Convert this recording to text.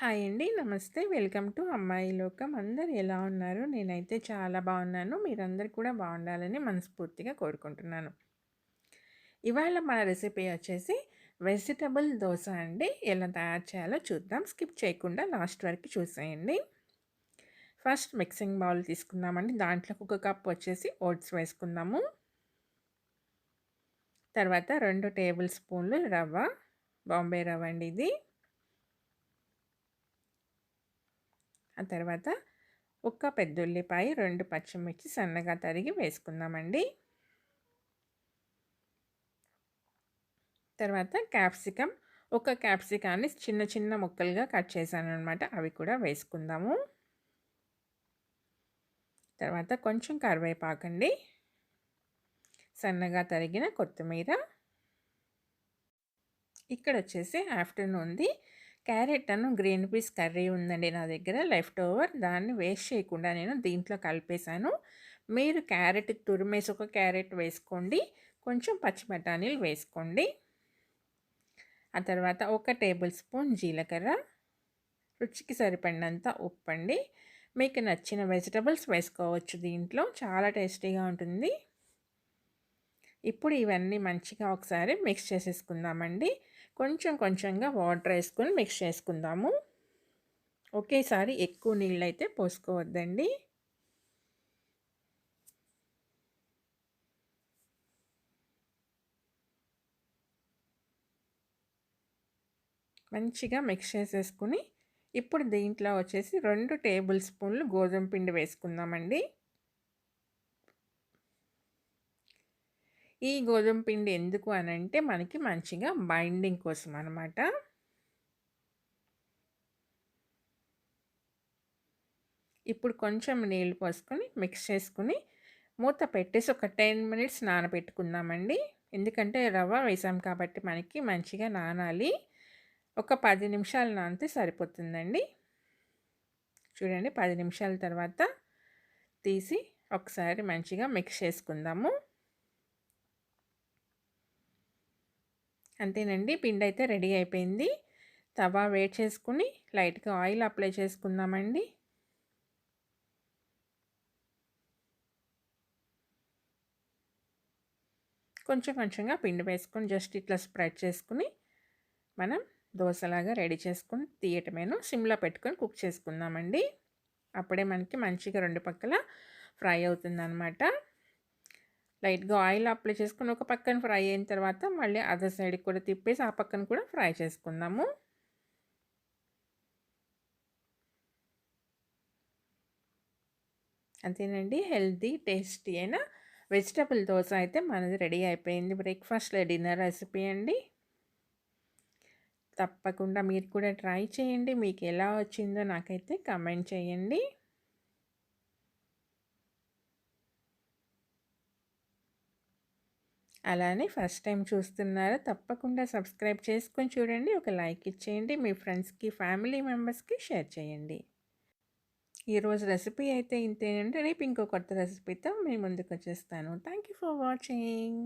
Hi అండి. నమస్తే. Welcome to అమ్మాయి లోకం. అందరూ ఎలా ఉన్నారు? నేనైతే చాలా బాగున్నాను. మీరందరూ కూడా బాగుండాలని మనస్ఫూర్తిగా కోరుకుంటున్నాను. ఇవాళ మన రెసిపీ వచ్చేసి వెజిటబుల్ దోస అండి. ఎలా తయారు చేయాలో చూద్దాం. స్కిప్ చేయకుండా లాస్ట్ వరకు చూసేయండి. ఫస్ట్ మిక్సింగ్ బౌల్ తీసుకుందామండి. దాంట్లోకి ఒక కప్ వచ్చేసి ఓట్స్ వేసుకుందాము. తర్వాత 2 టేబుల్ స్పూన్లు రవ్వ, బాంబే రవ్వ అండి ఇది. ఆ తర్వాత ఒక పెద్ద ఉల్లిపాయ, 2 పచ్చిమిర్చి సన్నగా తరిగి వేసుకుందామండి. తర్వాత క్యాప్సికమ్, ఒక క్యాప్సికాన్ని చిన్న చిన్న ముక్కలుగా కట్ చేశాను అనమాట. అవి కూడా వేసుకుందాము. తర్వాత కొంచెం కరివేపాకండి, సన్నగా తరిగిన కొత్తిమీర. ఇక్కడ వచ్చేసి ఆఫ్టర్నూన్ది క్యారెట్ గ్రీన్ పీస్ కర్రీ ఉందండి నా దగ్గర లెఫ్ట్ ఓవర్. దాన్ని వేస్ట్ చేయకుండా నేను దీంట్లో కలిపేశాను. మీరు క్యారెట్ తురిమేసి ఒక క్యారెట్ వేసుకోండి, కొంచెం పచ్చి బఠానీలు వేసుకోండి. ఆ తర్వాత 1 టేబుల్ స్పూన్ జీలకర్ర, రుచికి సరిపడినంత ఉప్పు అండి. మీకు నచ్చిన వెజిటబుల్స్ వేసుకోవచ్చు, దీంట్లో చాలా టేస్టీగా ఉంటుంది. ఇప్పుడు ఇవన్నీ మంచిగా ఒకసారి మిక్స్ చేసేసుకుందామండి. కొంచెం కొంచెంగా వాటర్ వేసుకొని మిక్స్ చేసుకుందాము. ఒకేసారి ఎక్కువ నీళ్ళైతే పోసుకోవద్దండి. మంచిగా మిక్స్ చేసేసుకుని ఇప్పుడు దీంట్లో వచ్చేసి 2 టేబుల్ స్పూన్లు గోధుమ పిండి వేసుకుందామండి. ఈ గోధుమ పిండి ఎందుకు అనంటే మనకి మంచిగా బైండింగ్ కోసం అనమాట. ఇప్పుడు కొంచెం నీళ్ళు పోసుకొని మిక్స్ చేసుకుని మూత పెట్టేసి ఒక 10 మినిట్స్ నానబెట్టుకుందామండి. ఎందుకంటే రవ్వ వేసాం కాబట్టి మనకి మంచిగా నానాలి. ఒక 10 నిమిషాలు నానితే సరిపోతుందండి. చూడండి, 10 నిమిషాల తర్వాత తీసి ఒకసారి మంచిగా మిక్స్ చేసుకుందాము. అంతేనండి, పిండి అయితే రెడీ అయిపోయింది. తవా వేడి చేసుకుని లైట్గా ఆయిల్ అప్లై చేసుకుందామండి. కొంచెం కొంచెంగా పిండి వేసుకొని జస్ట్ ఇట్లా స్ప్రెడ్ చేసుకుని మనం దోశలాగా రెడీ చేసుకుని తీయటమేను. సిమ్లో పెట్టుకొని కుక్ చేసుకుందామండి. అప్పుడే మనకి మంచిగా 2 పక్కల ఫ్రై అవుతుందన్నమాట. లైట్గా ఆయిల్ అప్లై చేసుకుని ఒక పక్కన ఫ్రై అయిన తర్వాత మళ్ళీ అదర్ సైడ్కి కూడా తిప్పేసి ఆ పక్కన కూడా ఫ్రై చేసుకుందాము. అంతేనండి, హెల్తీ టేస్టీ అయిన వెజిటబుల్ దోశ అయితే మనది రెడీ అయిపోయింది. బ్రేక్ఫాస్ట్ డిన్నర్ రెసిపీ అండి. తప్పకుండా మీరు కూడా ట్రై చేయండి. మీకు ఎలా వచ్చిందో నాకైతే కామెంట్ చేయండి. అలానే ఫస్ట్ టైం చూస్తున్నారా, తప్పకుండా సబ్స్క్రైబ్ చేసుకొని చూడండి. ఒక లైక్ ఇచ్చేయండి. మీ ఫ్రెండ్స్కి, ఫ్యామిలీ మెంబర్స్కి షేర్ చేయండి. ఈరోజు రెసిపీ అయితే ఇంతేనండి. రేపు ఇంకో కొత్త రెసిపీతో మీ ముందుకు వచ్చేస్తాను. Thank you for watching.